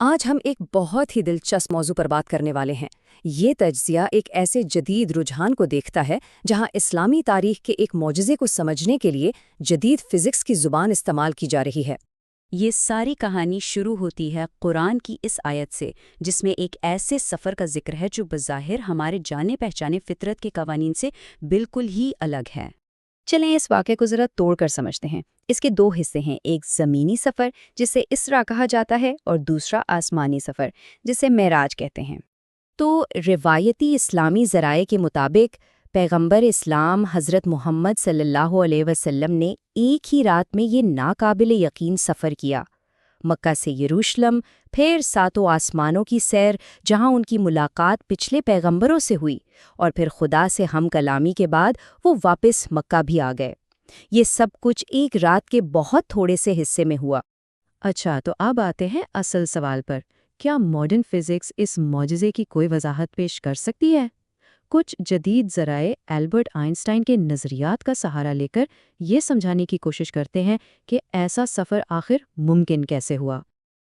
آج ہم ایک بہت ہی دلچسپ موضوع پر بات کرنے والے ہیں۔ یہ تجزیہ ایک ایسے جدید رجحان کو دیکھتا ہے جہاں اسلامی تاریخ کے ایک معجزے کو سمجھنے کے لیے جدید فزکس کی زبان استعمال کی جا رہی ہے۔ یہ ساری کہانی شروع ہوتی ہے قرآن کی اس آیت سے، جس میں ایک ایسے سفر کا ذکر ہے جو بظاہر ہمارے جانے پہچانے فطرت کے قوانین سے بالکل ہی الگ ہے۔ چلیں اس واقعے کو ذرا توڑ کر سمجھتے ہیں۔ اس کے دو حصے ہیں، ایک زمینی سفر جسے اسرا کہا جاتا ہے اور دوسرا آسمانی سفر جسے معراج کہتے ہیں۔ تو روایتی اسلامی ذرائع کے مطابق پیغمبر اسلام حضرت محمد صلی اللہ علیہ وسلم نے ایک ہی رات میں یہ ناقابل یقین سفر کیا۔ مکہ سے یروشلم، پھر ساتوں آسمانوں کی سیر جہاں ان کی ملاقات پچھلے پیغمبروں سے ہوئی، اور پھر خدا سے ہم کلامی کے بعد وہ واپس مکہ بھی آ گئے۔ یہ سب کچھ ایک رات کے بہت تھوڑے سے حصے میں ہوا۔ اچھا، تو اب آتے ہیں اصل سوال پر۔ کیا ماڈرن فزکس اس معجزے کی کوئی وضاحت پیش کر سکتی ہے؟ کچھ جدید ذرائع البرٹ آئنسٹائن کے نظریات کا سہارا لے کر یہ سمجھانے کی کوشش کرتے ہیں کہ ایسا سفر آخر ممکن کیسے ہوا۔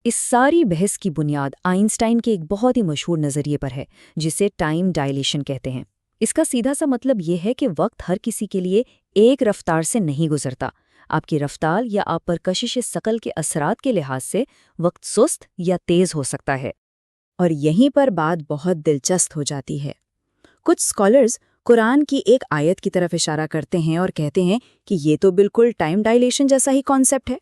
اس ساری بحث کی بنیاد آئنسٹائن کے ایک بہت ہی مشہور نظریے پر ہے جسے ٹائم ڈائلیشن کہتے ہیں۔ اس کا سیدھا سا مطلب یہ ہے کہ وقت ہر کسی کے لیے ایک رفتار سے نہیں گزرتا۔ آپ کی رفتار یا آپ پر کشش ثقل کے اثرات کے لحاظ سے وقت سست یا تیز ہو سکتا ہے۔ اور یہیں پر بات بہت دلچسپ ہو جاتی ہے۔ کچھ اسکالرز قرآن کی ایک آیت کی طرف اشارہ کرتے ہیں اور کہتے ہیں کہ یہ تو بالکل ٹائم ڈائلیشن جیسا ہی کانسیپٹ ہے۔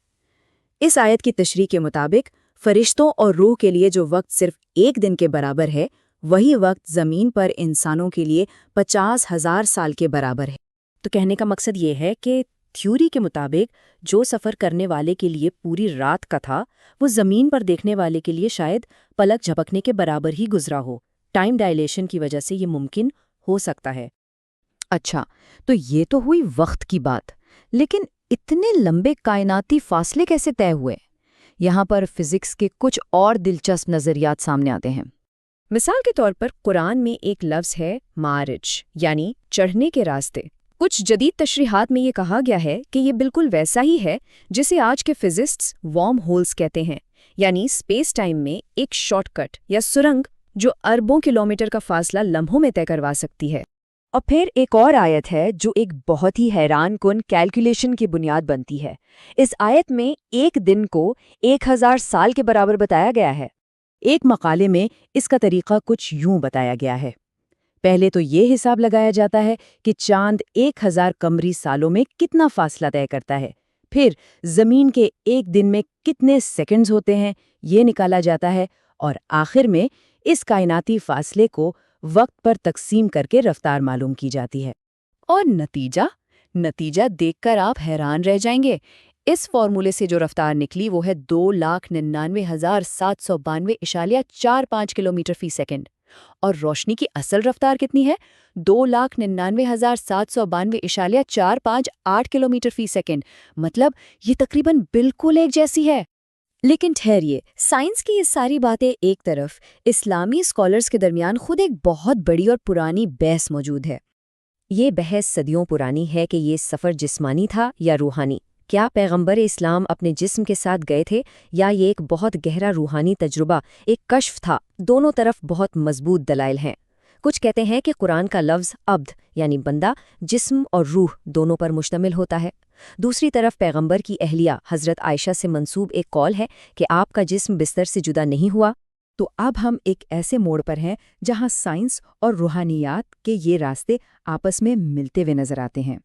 اس آیت کی تشریح کے مطابق فرشتوں اور روح کے لیے جو وقت صرف ایک دن کے برابر ہے، وہی وقت زمین پر انسانوں کے لیے 50,000 سال کے برابر ہے۔ تو کہنے کا مقصد یہ ہے کہ تھیوری کے مطابق جو سفر کرنے والے کے لیے پوری رات کا تھا، وہ زمین پر دیکھنے والے کے لیے شاید پلک جھپکنے کے برابر ہی گزرا ہو۔ ٹائم ڈائلیشن کی وجہ سے یہ ممکن ہو سکتا ہے۔ اچھا، تو یہ تو ہوئی وقت کی بات، لیکن اتنے لمبے کائناتی فاصلے کیسے طے ہوئے؟ یہاں پر فزکس کے کچھ اور دلچسپ نظریات سامنے آتے ہیں۔ مثال کے طور پر قرآن میں ایک لفظ ہے معرج، یعنی چڑھنے کے راستے۔ کچھ جدید تشریحات میں یہ کہا گیا ہے کہ یہ بالکل ویسا ہی ہے جسے آج کے فزسٹس وارم ہولز کہتے ہیں، یعنی اسپیس ٹائم میں ایک شارٹ کٹ یا سرنگ جو اربوں کلومیٹر کا فاصلہ لمحوں میں طے کروا سکتی ہے۔ اور پھر ایک اور آیت ہے جو ایک بہت ہی حیران کن کیلکولیشن کی بنیاد بنتی ہے۔ اس آیت میں ایک دن کو 1000 سال کے برابر بتایا گیا ہے۔ ایک مقالے میں اس کا طریقہ کچھ یوں بتایا گیا ہے۔ پہلے تو یہ حساب لگایا جاتا ہے کہ چاند 1000 قمری سالوں میں کتنا فاصلہ طے کرتا ہے، پھر زمین کے ایک دن میں کتنے سیکنڈز ہوتے ہیں یہ نکالا جاتا ہے، اور آخر میں اس کائناتی فاصلے کو وقت پر تقسیم کر کے رفتار معلوم کی جاتی ہے۔ اور نتیجہ دیکھ کر آپ حیران رہ جائیں گے۔ اس فارمولے سے جو رفتار نکلی وہ ہے 2,99,792.45 کلومیٹر فی سیکنڈ۔ اور روشنی کی اصل رفتار کتنی ہے؟ 2,99,792.458 کلومیٹر فی سیکنڈ۔ مطلب یہ تقریباً بالکل ایک جیسی ہے۔ لیکن ٹھہریے، سائنس کی یہ ساری باتیں ایک طرف، اسلامی اسکالرز کے درمیان خود ایک بہت بڑی اور پرانی بحث موجود ہے۔ یہ بحث صدیوں پرانی ہے کہ یہ سفر جسمانی تھا یا روحانی۔ کیا پیغمبر اسلام اپنے جسم کے ساتھ گئے تھے یا یہ ایک بہت گہرا روحانی تجربہ، ایک کشف تھا؟ دونوں طرف بہت مضبوط دلائل ہیں۔ کچھ کہتے ہیں کہ قرآن کا لفظ عبد یعنی بندہ جسم اور روح دونوں پر مشتمل ہوتا ہے۔ دوسری طرف پیغمبر کی اہلیہ حضرت عائشہ سے منسوب ایک قول ہے کہ آپ کا جسم بستر سے جدا نہیں ہوا۔ تو اب ہم ایک ایسے موڑ پر ہیں جہاں سائنس اور روحانیات کے یہ راستے آپس میں ملتے ہوئے نظر آتے ہیں۔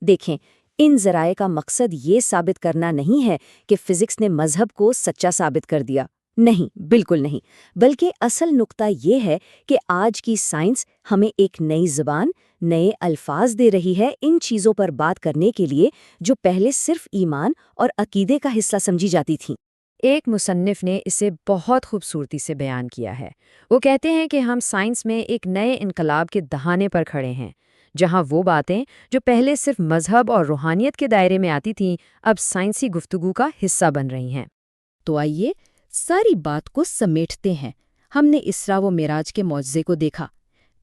دیکھیں، ان ذرائع کا مقصد یہ ثابت کرنا نہیں ہے کہ فزکس نے مذہب کو سچا ثابت کر دیا، نہیں، بالکل نہیں، بلکہ اصل نقطہ یہ ہے کہ آج کی سائنس ہمیں ایک نئی زبان، نئے الفاظ دے رہی ہے ان چیزوں پر بات کرنے کے لیے جو پہلے صرف ایمان اور عقیدے کا حصہ سمجھی جاتی تھیں۔ ایک مصنف نے اسے بہت خوبصورتی سے بیان کیا ہے۔ وہ کہتے ہیں کہ ہم سائنس میں ایک نئے انقلاب کے دہانے پر کھڑے ہیں، جہاں وہ باتیں جو پہلے صرف مذہب اور روحانیت کے دائرے میں آتی تھیں اب سائنسی گفتگو کا حصہ بن رہی ہیں۔ تو آئیے ساری بات کو سمیٹتے ہیں۔ ہم نے اسرا و معراج کے معجزے کو دیکھا،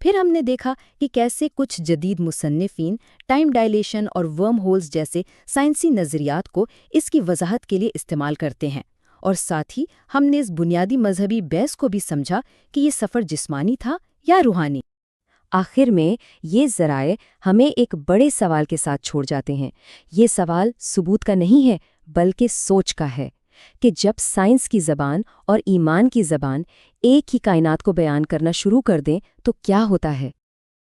پھر ہم نے دیکھا کہ کیسے کچھ جدید مصنفین ٹائم ڈائلیشن اور ورم ہولز جیسے سائنسی نظریات کو اس کی وضاحت کے لیے استعمال کرتے ہیں، اور ساتھ ہی ہم نے اس بنیادی مذہبی بحث کو بھی سمجھا کہ یہ سفر جسمانی تھا یا روحانی۔ آخر میں یہ ذرائع ہمیں ایک بڑے سوال کے ساتھ چھوڑ جاتے ہیں۔ یہ سوال ثبوت کا نہیں ہے بلکہ سوچ کا ہے کہ جب سائنس کی زبان اور ایمان کی زبان ایک ہی کائنات کو بیان کرنا شروع کر دیں تو کیا ہوتا ہے۔